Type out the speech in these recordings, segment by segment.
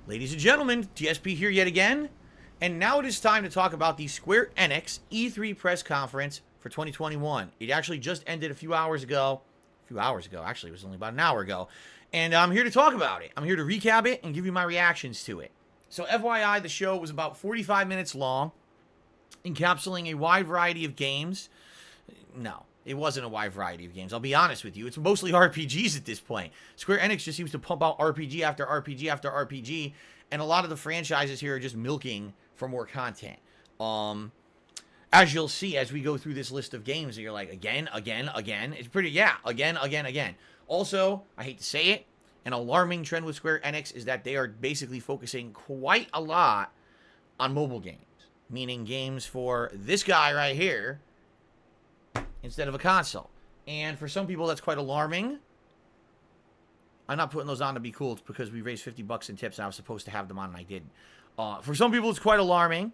Ladies and gentlemen, DSP here yet again, and now it is time to talk about the Square Enix E3 press conference for 2021. It actually just ended a few hours ago. Actually, it was only about an hour ago. And I'm here to talk about it. I'm here to recap it and give you my reactions to it. So FYI, the show was about 45 minutes long, encapsulating a wide variety of games. No, it wasn't a wide variety of games. I'll be honest with you. It's mostly RPGs at this point. Square Enix just seems to pump out RPG after RPG after RPG, and a lot of the franchises here are just milking for more content. As you'll see as we go through this list of games, you're like, again. It's pretty, yeah, again. Also, I hate to say it, an alarming trend with Square Enix is that they are basically focusing quite a lot on mobile games, meaning games for this guy right here instead of a console. And for some people, that's quite alarming. I'm not putting those on to be cool. It's because we raised 50 bucks in tips and I was supposed to have them on and I didn't. For some people, it's quite alarming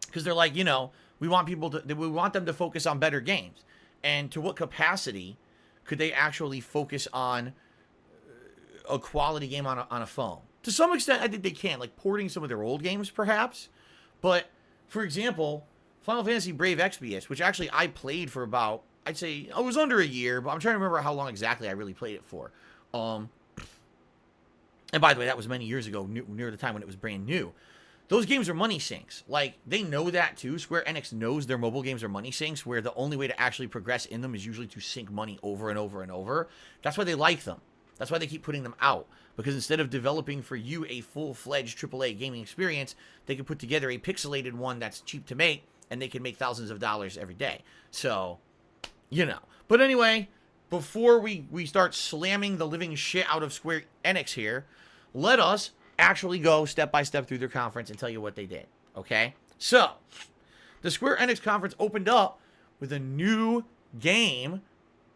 because they're like, you know, we want them to focus on better games. And to what capacity could they actually focus on a quality game on a phone? To some extent, I think they can, like porting some of their old games, perhaps. But, for example, Final Fantasy Brave Exvius, which actually I played for about, I'd say, it was under a year, but I'm trying to remember how long exactly I really played it for. And by the way, that was many years ago, near the time when it was brand new. Those games are money sinks. Like, they know that too. Square Enix knows their mobile games are money sinks, where the only way to actually progress in them is usually to sink money over and over and over. That's why they like them. That's why they keep putting them out. Because instead of developing for you a full-fledged AAA gaming experience, they can put together a pixelated one that's cheap to make, and they can make thousands of dollars every day. So, you know. But anyway, before we start slamming the living shit out of Square Enix here, let us actually go step by step through their conference and tell you what they did. Okay? So, the Square Enix conference opened up with a new game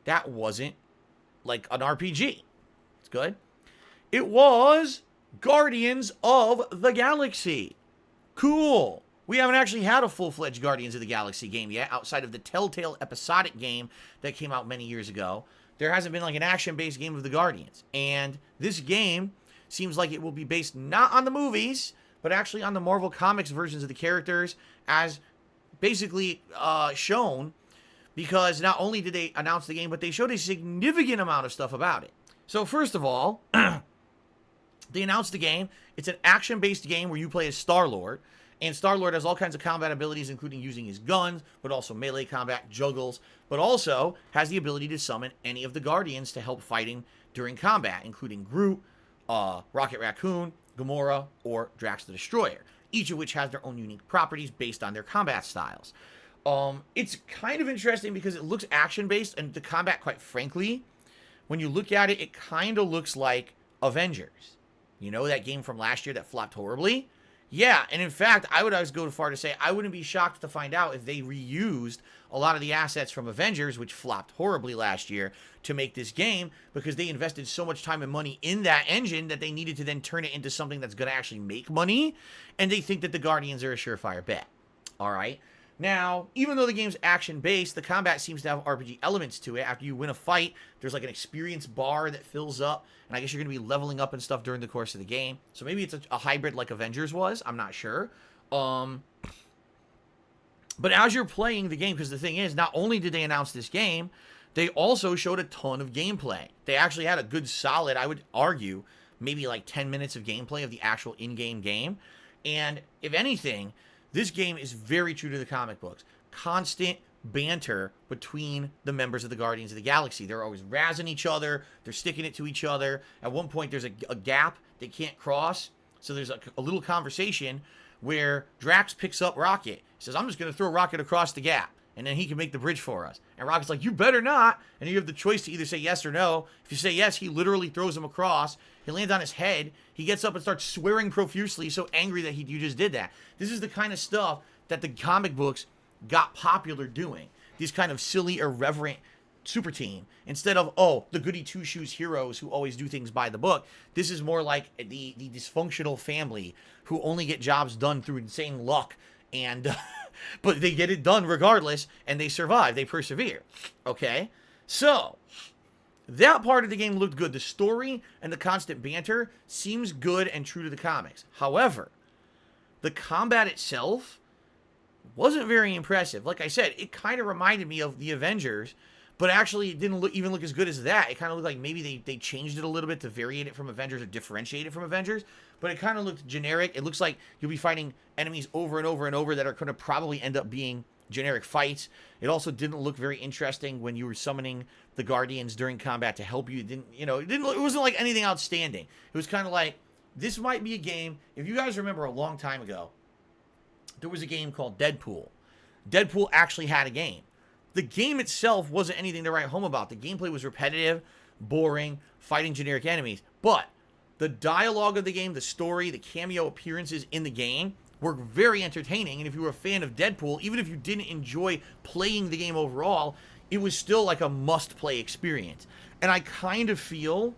that wasn't like an RPG. It's good. It was Guardians of the Galaxy. Cool. We haven't actually had a full-fledged Guardians of the Galaxy game yet, outside of the Telltale episodic game that came out many years ago. There hasn't been like an action-based game of the Guardians. And this game seems like it will be based not on the movies, but actually on the Marvel Comics versions of the characters, as basically shown, because not only did they announce the game, but they showed a significant amount of stuff about it. So first of all, they announced the game. It's an action-based game where you play as Star-Lord. And Star-Lord has all kinds of combat abilities, including using his guns, but also melee combat, juggles, but also has the ability to summon any of the Guardians to help fighting during combat, including Groot, Rocket Raccoon, Gamora, or Drax the Destroyer, each of which has their own unique properties based on their combat styles. It's kind of interesting because it looks action-based, and the combat, quite frankly, when you look at it, it kind of looks like Avengers. You know, that game from last year that flopped horribly? Yeah, and in fact, I would always go too far to say I wouldn't be shocked to find out if they reused a lot of the assets from Avengers, which flopped horribly last year, to make this game, because they invested so much time and money in that engine that they needed to then turn it into something that's going to actually make money, and they think that the Guardians are a surefire bet. All right? Now, even though the game's action-based, the combat seems to have RPG elements to it. After you win a fight, there's like an experience bar that fills up, and I guess you're going to be leveling up and stuff during the course of the game. So maybe it's a hybrid like Avengers was. I'm not sure. But as you're playing the game, because the thing is, not only did they announce this game, they also showed a ton of gameplay. They actually had a good solid, I would argue, maybe like 10 minutes of gameplay of the actual in-game game. And if anything, this game is very true to the comic books. Constant banter between the members of the Guardians of the Galaxy. They're always razzing each other. They're sticking it to each other. At one point, there's a gap they can't cross. So there's a little conversation where Drax picks up Rocket. He says, I'm just going to throw Rocket across the gap, and then he can make the bridge for us. And Rocket's like, you better not. And you have the choice to either say yes or no. If you say yes, he literally throws him across. He lands on his head. He gets up and starts swearing profusely, so angry that you just did that. This is the kind of stuff that the comic books got popular doing. These kind of silly, irreverent super team. Instead of, oh, the goody two-shoes heroes who always do things by the book. This is more like the dysfunctional family who only get jobs done through insane luck. And but they get it done regardless, and they survive. They persevere. Okay? So, That part of the game looked good. The story and the constant banter seems good and true to the comics. However, the combat itself wasn't very impressive. Like I said, it kind of reminded me of the Avengers, but actually it didn't even look as good as that. It kind of looked like maybe they changed it a little bit to vary it from Avengers or differentiate it from Avengers, but it kind of looked generic. It looks like you'll be fighting enemies over and over and over that are going to probably end up being generic fights. It also didn't look very interesting when you were summoning the Guardians during combat to help you. It wasn't like anything outstanding. It was kind of like, this might be a game. If you guys remember a long time ago, there was a game called Deadpool. Deadpool actually had a game. The game itself wasn't anything to write home about. The gameplay was repetitive, boring, fighting generic enemies. But the dialogue of the game, the story, the cameo appearances in the game were very entertaining. And if you were a fan of Deadpool, even if you didn't enjoy playing the game overall, it was still like a must-play experience. And I kind of feel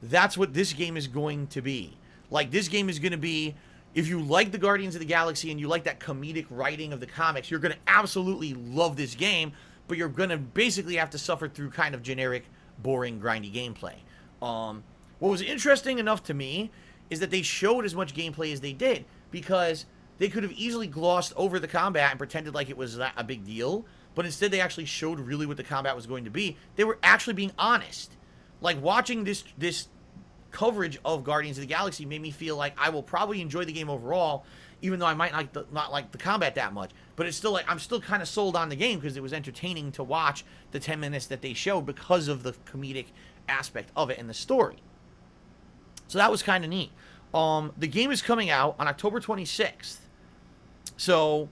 that's what this game is going to be. Like, this game is going to be, if you like the Guardians of the Galaxy and you like that comedic writing of the comics, you're going to absolutely love this game, but you're going to basically have to suffer through kind of generic, boring, grindy gameplay. What was interesting enough to me is that they showed as much gameplay as they did, because they could have easily glossed over the combat and pretended like it was not a big deal, but instead they actually showed really what the combat was going to be. They were actually being honest. Like, watching this coverage of Guardians of the Galaxy made me feel like I will probably enjoy the game overall, even though I might not like the combat that much. But it's still like, I'm still kind of sold on the game because it was entertaining to watch the 10 minutes that they showed because of the comedic aspect of it and the story. So that was kind of neat. The game is coming out on October 26th. So,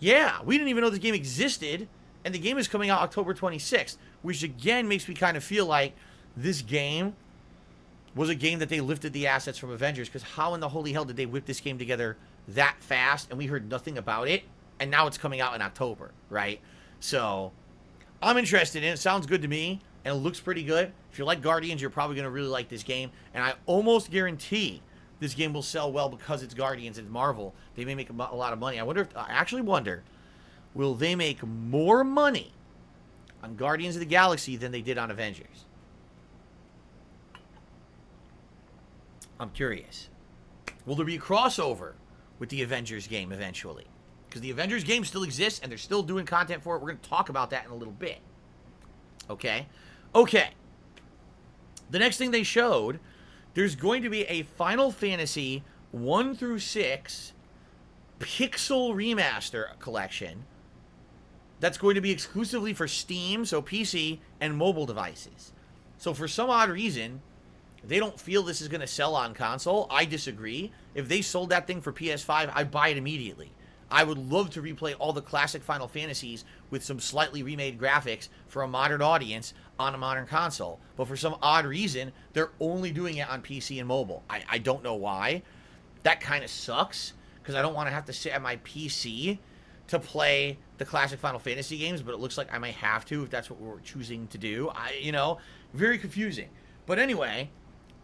yeah, we didn't even know this game existed, and the game is coming out October 26th, which again makes me kind of feel like this game was a game that they lifted the assets from Avengers, because how in the holy hell did they whip this game together that fast, and we heard nothing about it, and now it's coming out in October, right? So, I'm interested in it. It sounds good to me, and it looks pretty good. If you like Guardians, you're probably going to really like this game, and I almost guarantee this game will sell well because it's Guardians and Marvel. They may make a lot of money. I actually wonder, will they make more money on Guardians of the Galaxy than they did on Avengers? I'm curious. Will there be a crossover with the Avengers game eventually? Because the Avengers game still exists, and they're still doing content for it. We're going to talk about that in a little bit. Okay. The next thing they showed, there's going to be a Final Fantasy 1 through 6 Pixel Remaster collection that's going to be exclusively for Steam, so PC, and mobile devices. So for some odd reason, they don't feel this is going to sell on console. I disagree. If they sold that thing for PS5, I'd buy it immediately. I would love to replay all the classic Final Fantasies with some slightly remade graphics for a modern audience on a modern console. But for some odd reason, they're only doing it on PC and mobile. I don't know why. That kind of sucks, because I don't want to have to sit at my PC to play the classic Final Fantasy games, but it looks like I might have to if that's what we're choosing to do. Very confusing. But anyway,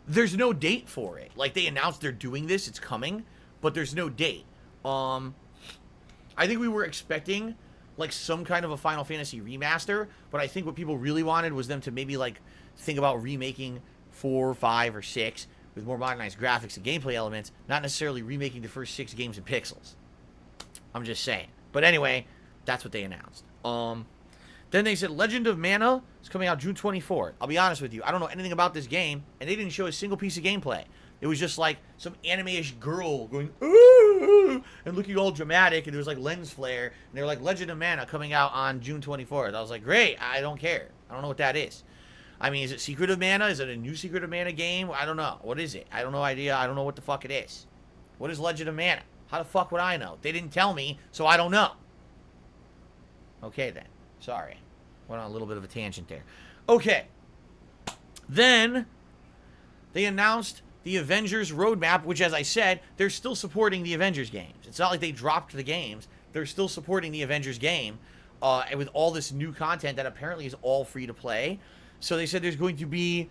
there's no date for it. Like, they announced they're doing this, it's coming, but there's no date. I think we were expecting like some kind of a Final Fantasy remaster, but I think what people really wanted was them to maybe like think about remaking 4, 5, or 6 with more modernized graphics and gameplay elements, not necessarily remaking the first 6 games in pixels. I'm just saying. But anyway, that's what they announced. Then they said Legend of Mana is coming out June 24th. I'll be honest with you, I don't know anything about this game, and they didn't show a single piece of gameplay. It was just like some anime-ish girl going, ooh, and looking all dramatic, and there was like lens flare, and they were like, Legend of Mana coming out on June 24th. I was like, great, I don't care. I don't know what that is. I mean, is it Secret of Mana? Is it a new Secret of Mana game? I don't know. What is it? I don't know idea. I don't know what the fuck it is. What is Legend of Mana? How the fuck would I know? They didn't tell me, so I don't know. Okay, then. Sorry. Went on a little bit of a tangent there. Okay. Then they announced the Avengers roadmap, which, as I said, they're still supporting the Avengers games. It's not like they dropped the games. They're still supporting the Avengers game with all this new content that apparently is all free to play. So they said there's going to be,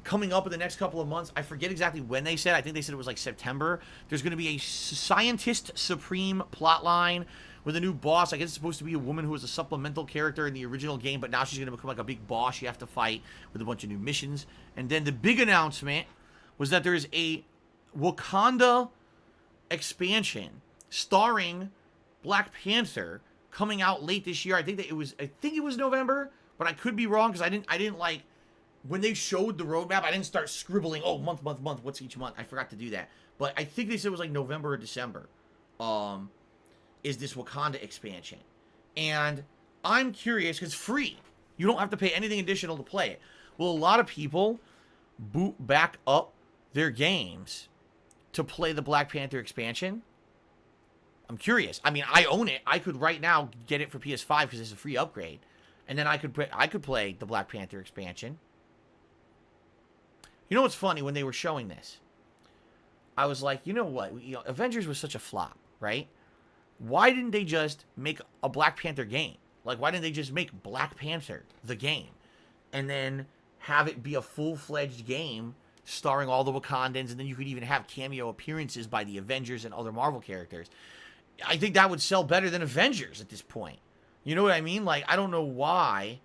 coming up in the next couple of months, I forget exactly when they said. I think they said it was like September. There's going to be a Scientist Supreme plotline with a new boss. I guess it's supposed to be a woman who was a supplemental character in the original game, but now she's going to become like a big boss you have to fight with a bunch of new missions. And then the big announcement was that there's a Wakanda expansion starring Black Panther coming out late this year. I think it was November, but I could be wrong because I didn't like when they showed the roadmap. I didn't start scribbling, oh, month, what's each month. I forgot to do that. But I think they said it was like November or December. Is this Wakanda expansion. And I'm curious, because it's free. You don't have to pay anything additional to play it. Will a lot of people boot back up their games to play the Black Panther expansion? I'm curious. I mean, I own it. I could right now get it for PS5 because it's a free upgrade. And then I could play the Black Panther expansion. You know what's funny? When they were showing this, I was like, you know what? Avengers was such a flop, right? Why didn't they just make a Black Panther game? Like, why didn't they just make Black Panther the game? And then have it be a full-fledged game starring all the Wakandans, and then you could even have cameo appearances by the Avengers and other Marvel characters. I think that would sell better than Avengers at this point. You know what I mean? Like, I don't know why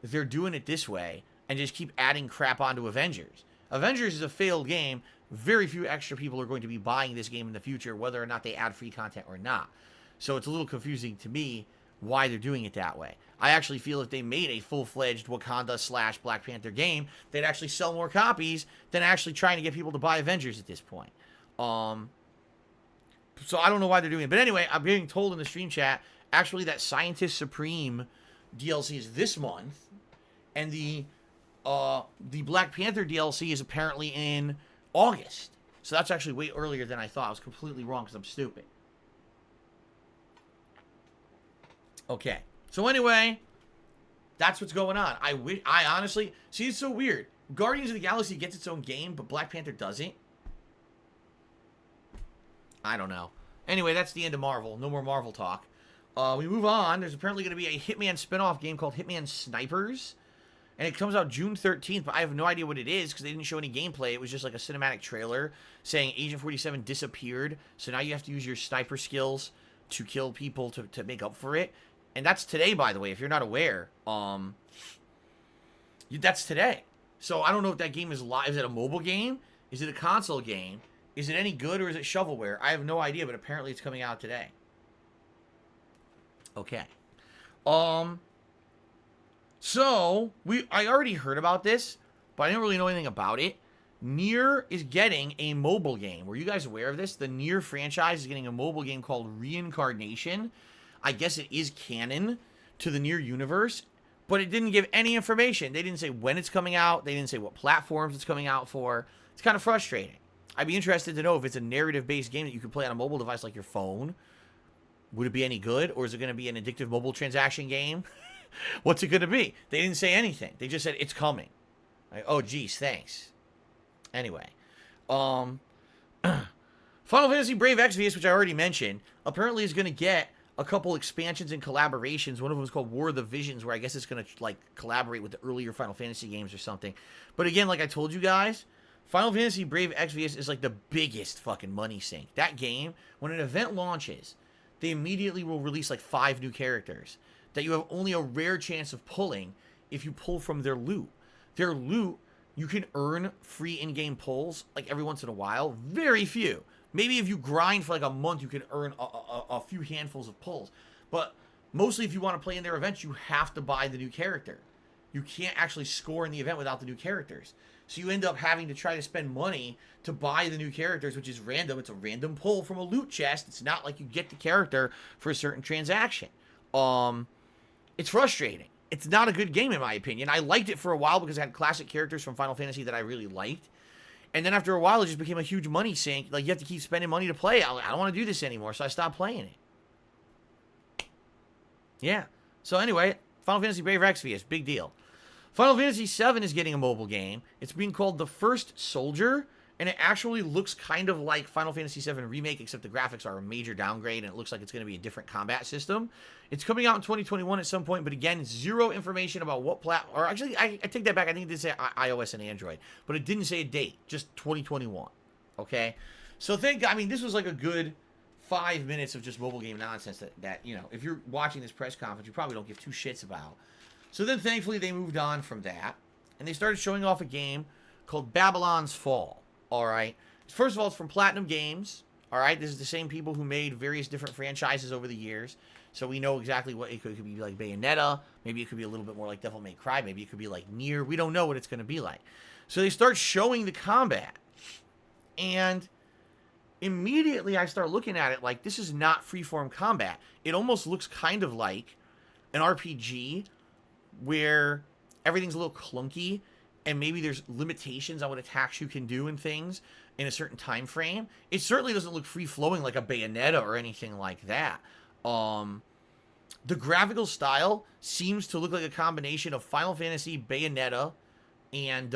they're doing it this way and just keep adding crap onto Avengers. Avengers is a failed game. Very few extra people are going to be buying this game in the future, whether or not they add free content or not. So it's a little confusing to me why they're doing it that way. I actually feel if they made a full-fledged Wakanda / Black Panther game, they'd actually sell more copies than actually trying to get people to buy Avengers at this point. So I don't know why they're doing it. But anyway, I'm being told in the stream chat, actually that Scientist Supreme DLC is this month, and the Black Panther DLC is apparently in August. So that's actually way earlier than I thought. I was completely wrong because I'm stupid. Okay. So anyway, that's what's going on. I honestly... See, it's so weird. Guardians of the Galaxy gets its own game, but Black Panther doesn't. I don't know. Anyway, that's the end of Marvel. No more Marvel talk. We move on. There's apparently going to be a Hitman spin-off game called Hitman Snipers. And it comes out June 13th, but I have no idea what it is because they didn't show any gameplay. It was just like a cinematic trailer saying Agent 47 disappeared. So now you have to use your sniper skills to kill people to make up for it. And that's today, by the way, if you're not aware. That's today. So I don't know if that game is live. Is it a mobile game? Is it a console game? Is it any good or is it shovelware? I have no idea, but apparently it's coming out today. Okay. So, I already heard about this, but I didn't really know anything about it. Nier is getting a mobile game. Were you guys aware of this? The Nier franchise is getting a mobile game called Reincarnation. I guess it is canon to the Nier universe, but it didn't give any information. They didn't say when it's coming out. They didn't say what platforms it's coming out for. It's kind of frustrating. I'd be interested to know if it's a narrative-based game that you can play on a mobile device like your phone. Would it be any good, or is it going to be an addictive mobile transaction game? What's it going to be? They didn't say anything. They just said, it's coming. Like, oh, geez, thanks. Anyway. Final Fantasy Brave Exvius, which I already mentioned, apparently is going to get a couple expansions and collaborations. One of them is called War of the Visions, where I guess it's going to, like, collaborate with the earlier Final Fantasy games or something. But again, like I told you guys, Final Fantasy Brave Exvius is, like, the biggest fucking money sink. That game, when an event launches, they immediately will release, like, 5 new characters that you have only a rare chance of pulling if you pull from their loot. Their loot, you can earn free in-game pulls, like, every once in a while. Very few. Maybe if you grind for, like, a month, you can earn a few handfuls of pulls. But mostly if you want to play in their events, you have to buy the new character. You can't actually score in the event without the new characters. So you end up having to try to spend money to buy the new characters, which is random. It's a random pull from a loot chest. It's not like you get the character for a certain transaction. It's frustrating. It's not a good game, in my opinion. I liked it for a while because it had classic characters from Final Fantasy that I really liked. And then after a while, it just became a huge money sink. Like, you have to keep spending money to play. I don't want to do this anymore, so I stopped playing it. Yeah. So anyway, Final Fantasy Brave Exvius, big deal. Final Fantasy VII is getting a mobile game. It's being called The First Soldier, and it actually looks kind of like Final Fantasy VII Remake, except the graphics are a major downgrade, and it looks like it's going to be a different combat system. It's coming out in 2021 at some point, but again, zero information about what platform. Or actually, I take that back. I think it did say iOS and Android, but it didn't say a date, just 2021. Okay? So this was like a good 5 minutes of just mobile game nonsense that, you know, if you're watching this press conference, you probably don't give two shits about. So then, thankfully, they moved on from that, and they started showing off a game called Babylon's Fall, all right? First of all, it's from Platinum Games, all right? This is the same people who made various different franchises over the years, so we know exactly what it could be like Bayonetta, maybe it could be a little bit more like Devil May Cry, maybe it could be like Nier, we don't know what it's going to be like. So they start showing the combat, and immediately I start looking at it like, this is not freeform combat. It almost looks kind of like an RPG where everything's a little clunky and maybe there's limitations on what attacks you can do and things in a certain time frame. It certainly doesn't look free-flowing like a Bayonetta or anything like that. The graphical style seems to look like a combination of Final Fantasy, Bayonetta, and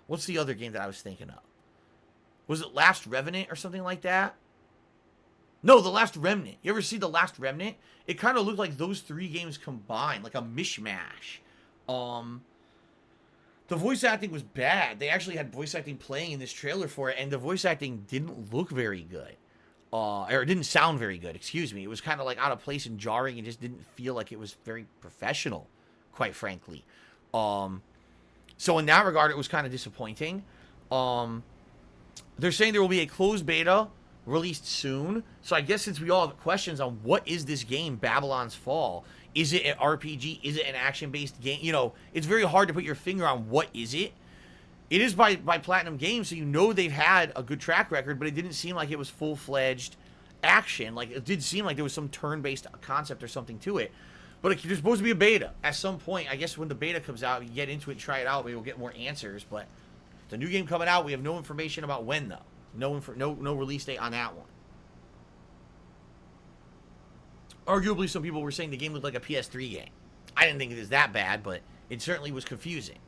what's the other game that I was thinking of? Was it Last Revenant or something like that? No, The Last Remnant. You ever see The Last Remnant? It kind of looked like those three games combined, like a mishmash. The voice acting was bad. They actually had voice acting playing in this trailer for it, and the voice acting didn't look very good. Or it didn't sound very good, excuse me. It was kind of like out of place and jarring and just didn't feel like it was very professional, quite frankly. So in that regard, it was kind of disappointing. They're saying there will be a closed beta released soon. So I guess since we all have questions on what is this game, Babylon's Fall, is it an RPG? Is it an action-based game? You know, it's very hard to put your finger on what is it. It is by Platinum Games, so you know they've had a good track record, but it didn't seem like it was full-fledged action. Like, it did seem like there was some turn-based concept or something to it. But there's supposed to be a beta at some point. I guess when the beta comes out, you get into it and try it out, maybe we'll get more answers. But the new game coming out, we have no information about when, though. No release date on that one. Arguably, some people were saying the game looked like a PS3 game. I didn't think it was that bad, but it certainly was confusing.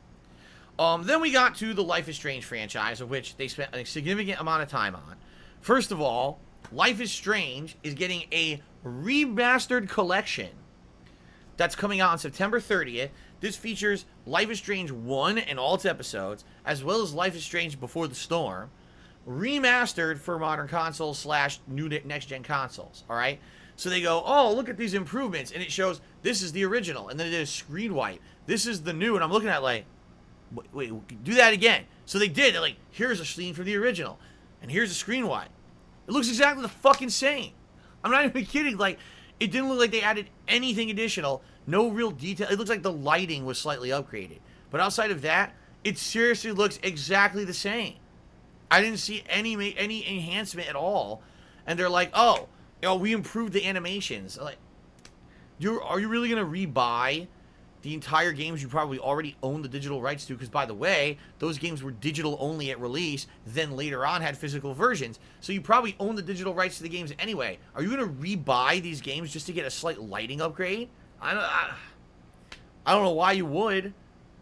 Then we got to the Life is Strange franchise, of which they spent a significant amount of time on. First of all, Life is Strange is getting a remastered collection that's coming out on September 30th. This features Life is Strange 1 and all its episodes, as well as Life is Strange Before the Storm, remastered for modern consoles / new next-gen consoles, all right? So they go, oh, look at these improvements, and it shows this is the original, and then it did a screen wipe. This is the new, and I'm looking at like, wait, do that again. So they did. They're like, here's a scene from the original, and here's a screen wipe. It looks exactly the fucking same. I'm not even kidding. Like, it didn't look like they added anything additional. No real detail. It looks like the lighting was slightly upgraded. But outside of that, it seriously looks exactly the same. I didn't see any enhancement at all. And they're like, oh, you know, we improved the animations. Like, are you really going to rebuy the entire games you probably already own the digital rights to? Because, by the way, those games were digital only at release, then later on had physical versions. So you probably own the digital rights to the games anyway. Are you going to rebuy these games just to get a slight lighting upgrade? I don't know why you would.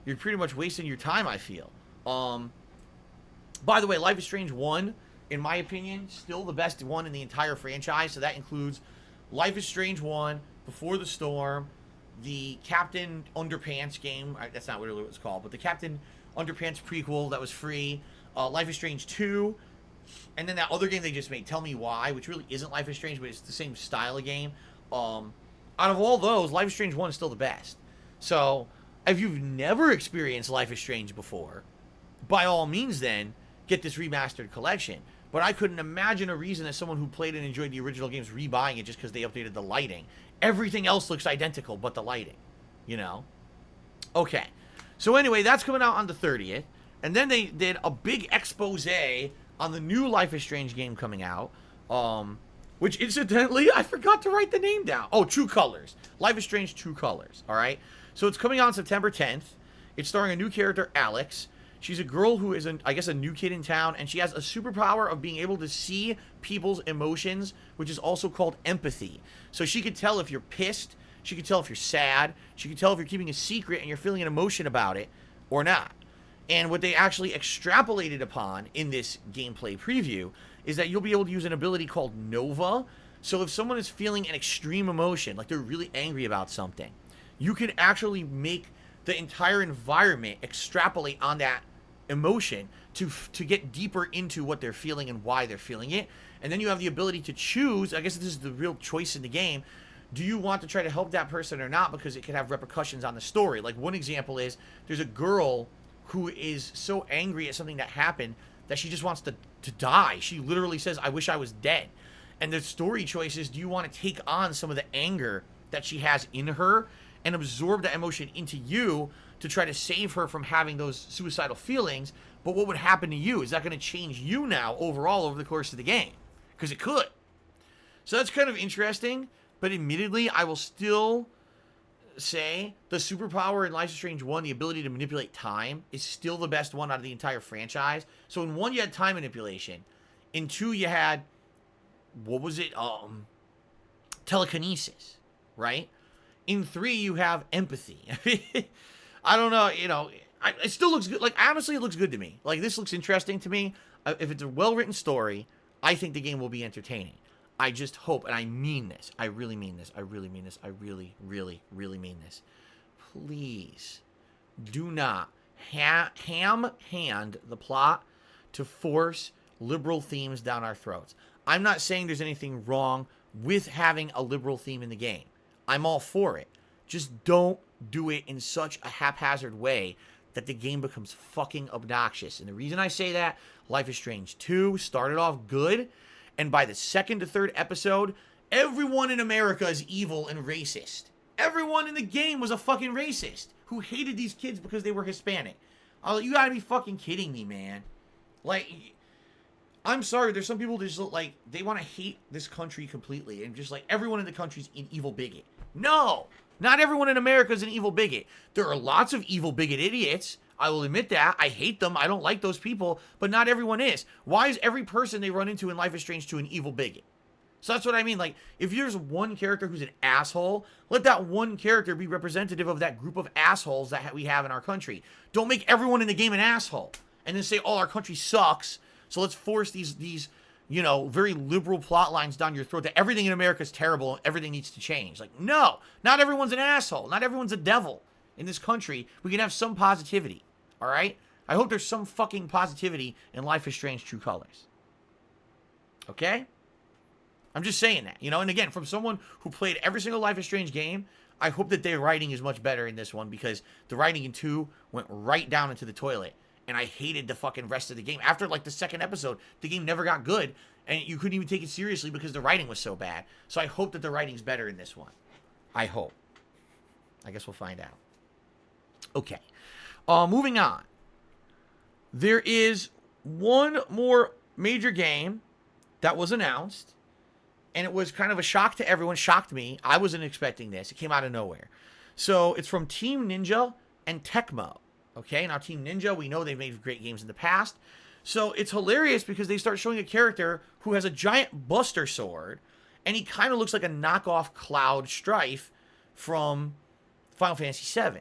You're pretty much wasting your time, I feel. By the way, Life is Strange 1, in my opinion, still the best one in the entire franchise. So that includes Life is Strange 1, Before the Storm, the Captain Underpants game. That's not really what it's called, but the Captain Underpants prequel that was free. Life is Strange 2. And then that other game they just made, Tell Me Why, which really isn't Life is Strange, but it's the same style of game. Out of all those, Life is Strange 1 is still the best. So, if you've never experienced Life is Strange before, by all means then, get this remastered collection. But I couldn't imagine a reason that someone who played and enjoyed the original games rebuying it just because they updated the lighting. Everything else looks identical but the lighting, you know? Okay. So anyway, that's coming out on the 30th. And then they did a big expose on the new Life is Strange game coming out. Which, incidentally, I forgot to write the name down. Oh, True Colors. Life is Strange True Colors, all right? So it's coming out on September 10th. It's starring a new character, Alex. She's a girl who is, I guess, a new kid in town, and she has a superpower of being able to see people's emotions, which is also called empathy. So she could tell if you're pissed, she could tell if you're sad, she could tell if you're keeping a secret and you're feeling an emotion about it or not. And what they actually extrapolated upon in this gameplay preview is that you'll be able to use an ability called Nova. So if someone is feeling an extreme emotion, like they're really angry about something, you can actually make the entire environment extrapolate on that emotion to get deeper into what they're feeling and why they're feeling it. And then you have the ability to choose. I guess this is the real choice in the game. Do you want to try to help that person or not? Because it could have repercussions on the story. Like, one example is there's a girl who is so angry at something that happened that she just wants to die. She literally says, I wish I was dead. And the story choice is, do you want to take on some of the anger that she has in her and absorb that emotion into you to try to save her from having those suicidal feelings? But what would happen to you? Is that going to change you now overall over the course of the game? Because it could. So that's kind of interesting. But admittedly, I will still say the superpower in Life is Strange 1, the ability to manipulate time, is still the best one out of the entire franchise. So in 1, you had time manipulation. In 2, you had, what was it? Telekinesis, right? In 3, you have empathy. I don't know, you know, it still looks good. Like, honestly, it looks good to me. Like, this looks interesting to me. If it's a well-written story, I think the game will be entertaining. I just hope, and I mean this, I really mean this, I really mean this, I really, really, really mean this. Please do not ham-hand the plot to force liberal themes down our throats. I'm not saying there's anything wrong with having a liberal theme in the game. I'm all for it. Just don't do it in such a haphazard way that the game becomes fucking obnoxious. And the reason I say that, Life is Strange 2 started off good, and by the second to third episode, everyone in America is evil and racist. Everyone in the game was a fucking racist who hated these kids because they were Hispanic. You gotta be fucking kidding me, man. Like, I'm sorry, there's some people that just, like, they want to hate this country completely, and just, like, everyone in the country's an evil bigot. No! Not everyone in America is an evil bigot. There are lots of evil bigot idiots. I will admit that. I hate them. I don't like those people. But not everyone is. Why is every person they run into in Life is Strange 2 an evil bigot? So that's what I mean. Like, if there's one character who's an asshole, let that one character be representative of that group of assholes that we have in our country. Don't make everyone in the game an asshole. And then say, oh, our country sucks, so let's force these you know, very liberal plot lines down your throat that everything in America is terrible and everything needs to change. Like, no. Not everyone's an asshole. Not everyone's a devil. In this country, we can have some positivity. All right? I hope there's some fucking positivity in Life is Strange True Colors. Okay? I'm just saying that, you know? And again, from someone who played every single Life is Strange game, I hope that their writing is much better in this one, because the writing in 2 went right down into the toilet. And I hated the fucking rest of the game. After, like, the second episode, the game never got good, and you couldn't even take it seriously because the writing was so bad. So I hope that the writing's better in this one. I hope. I guess we'll find out. Okay. Moving on. There is one more major game that was announced, and it was kind of a shock to everyone. Shocked me. I wasn't expecting this. It came out of nowhere. So it's from Team Ninja and Tecmo. Okay, now Team Ninja, we know they've made great games in the past. So it's hilarious because they start showing a character who has a giant Buster Sword, and he kind of looks like a knockoff Cloud Strife from Final Fantasy VII.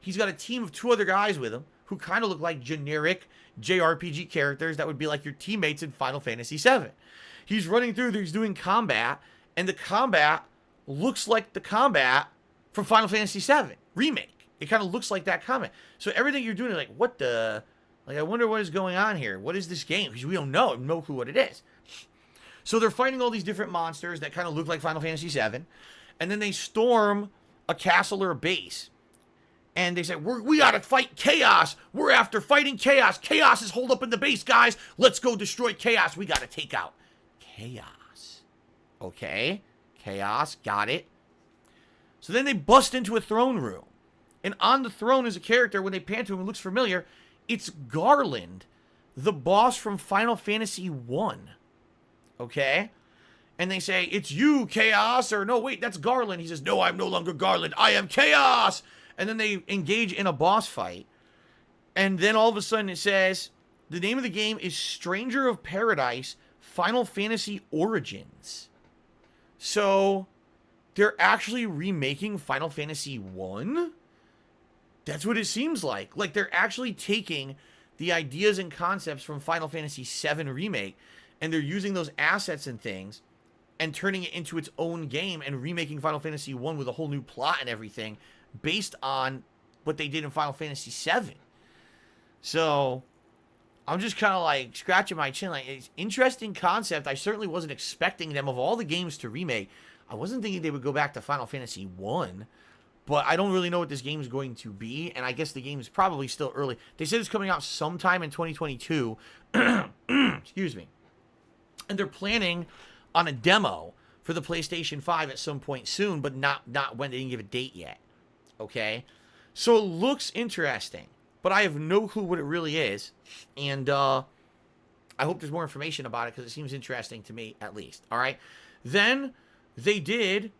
He's got a team of 2 other guys with him who kind of look like generic JRPG characters that would be like your teammates in Final Fantasy VII. He's running through, he's doing combat, and the combat looks like the combat from Final Fantasy VII Remake. It kind of looks like that combat. So everything you're doing is like, what the... Like, I wonder what is going on here. What is this game? Because we don't know. No clue what it is. So they're fighting all these different monsters that kind of look like Final Fantasy VII. And then they storm a castle or a base. And they say, we gotta fight Chaos. We're after fighting Chaos. Chaos is holed up in the base, guys. Let's go destroy Chaos. We gotta take out Chaos. Okay. Chaos. Got it. So then they bust into a throne room. And on the throne is a character, when they pan to him, it looks familiar. It's Garland, the boss from Final Fantasy 1. Okay? And they say, it's you, Chaos. Or, no, wait, that's Garland. He says, no, I'm no longer Garland. I am Chaos. And then they engage in a boss fight. And then all of a sudden it says, the name of the game is Stranger of Paradise Final Fantasy Origins. So, they're actually remaking Final Fantasy 1? That's what it seems like. Like, they're actually taking the ideas and concepts from Final Fantasy VII Remake, and they're using those assets and things, and turning it into its own game, and remaking Final Fantasy 1 with a whole new plot and everything, based on what they did in Final Fantasy VII. So, I'm just kind of like scratching my chin. Like, it's interesting concept. I certainly wasn't expecting them of all the games to remake. I wasn't thinking they would go back to Final Fantasy 1, but I don't really know what this game is going to be, and I guess the game is probably still early. They said it's coming out sometime in 2022. Excuse me. And they're planning on a demo for the PlayStation 5 at some point soon, but not when. They didn't give a date yet. Okay? So it looks interesting, but I have no clue what it really is. And I hope there's more information about it because it seems interesting to me, at least. All right? Then they did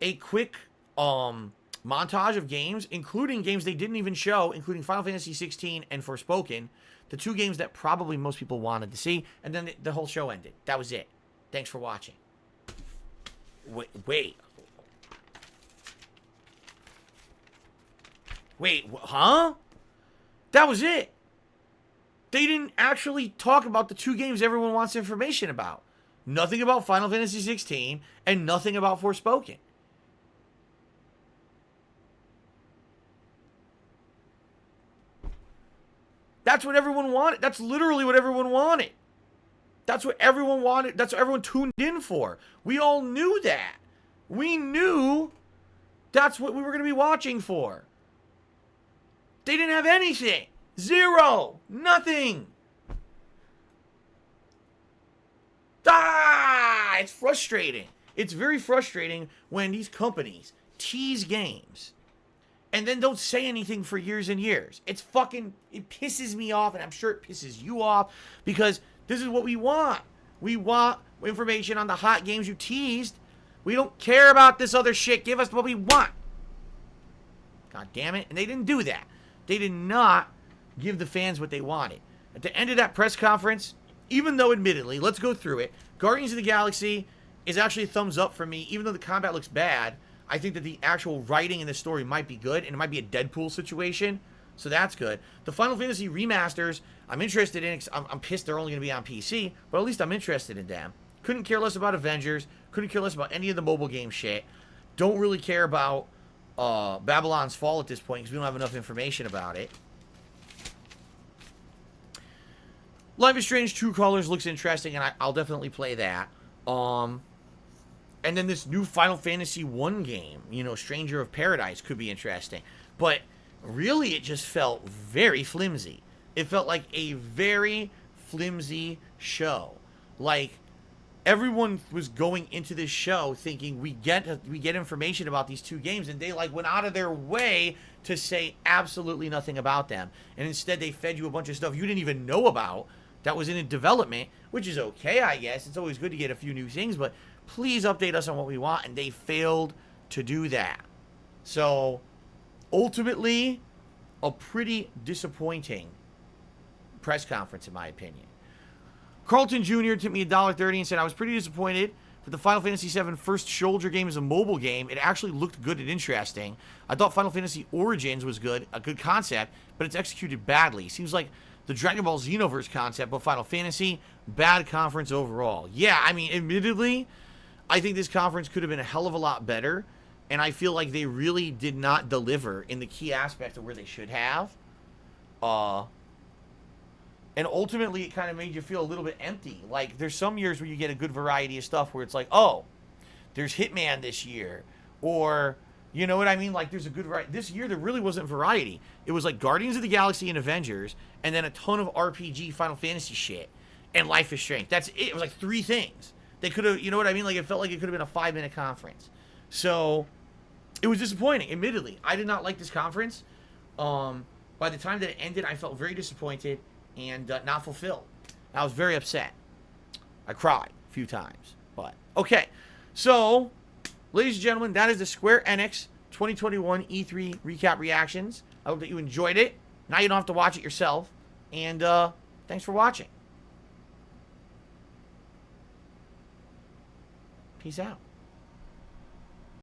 a quick montage of games, including games they didn't even show, including Final Fantasy 16 and Forspoken, the two games that probably most people wanted to see, and then the whole show ended. That was it. Thanks for watching. Wait. Huh? That was it. They didn't actually talk about the two games everyone wants information about. Nothing about Final Fantasy 16 and nothing about Forspoken. That's what everyone wanted. That's literally what everyone wanted. That's what everyone wanted. That's what everyone tuned in for. We all knew that. We knew that's what we were going to be watching for. They didn't have anything. Zero. Nothing. It's frustrating. It's very frustrating when these companies tease games and then don't say anything for years and years. It pisses me off, and I'm sure it pisses you off, because this is what we want. We want information on the hot games you teased. We don't care about this other shit. Give us what we want. God damn it. And they didn't do that. They did not give the fans what they wanted. At the end of that press conference, even though admittedly, let's go through it, Guardians of the Galaxy is actually a thumbs up for me. Even though the combat looks bad, I think that the actual writing in the story might be good, and it might be a Deadpool situation, so that's good. The Final Fantasy remasters, I'm interested in. I'm pissed they're only going to be on PC, but at least I'm interested in them. Couldn't care less about Avengers. Couldn't care less about any of the mobile game shit. Don't really care about Babylon's Fall at this point because we don't have enough information about it. Life is Strange True Colors looks interesting, and I'll definitely play that. And then this new Final Fantasy 1 game, Stranger of Paradise, could be interesting. But really, it just felt very flimsy. It felt like a very flimsy show. Like, everyone was going into this show thinking we get information about these two games, and they went out of their way to say absolutely nothing about them. And instead, they fed you a bunch of stuff you didn't even know about that was in development, which is okay, I guess. It's always good to get a few new things, but please update us on what we want, and they failed to do that. So, ultimately, a pretty disappointing press conference, in my opinion. Carlton Jr. tipped me $1.30 and said, I was pretty disappointed that the Final Fantasy VII First Soldier game is a mobile game. It actually looked good and interesting. I thought Final Fantasy Origins was good, a good concept, but it's executed badly. Seems like the Dragon Ball Xenoverse concept, but Final Fantasy, bad conference overall. Yeah, I mean, admittedly, I think this conference could have been a hell of a lot better, and I feel like they really did not deliver in the key aspect of where they should have. And ultimately, it kind of made you feel a little bit empty. Like, there's some years where you get a good variety of stuff where it's like, oh, there's Hitman this year. Or, you know what I mean? Like, there's a good variety. This year, there really wasn't variety. It was like Guardians of the Galaxy and Avengers, and then a ton of RPG Final Fantasy shit. And Life is Strange. That's it. It was like 3 things. They could have, you know what I mean? Like, it felt like it could have been a 5-minute conference. So, it was disappointing, admittedly. I did not like this conference. By the time that it ended, I felt very disappointed and not fulfilled. I was very upset. I cried a few times. But, okay. So, ladies and gentlemen, that is the Square Enix 2021 E3 recap reactions. I hope that you enjoyed it. Now you don't have to watch it yourself. And thanks for watching. Peace out.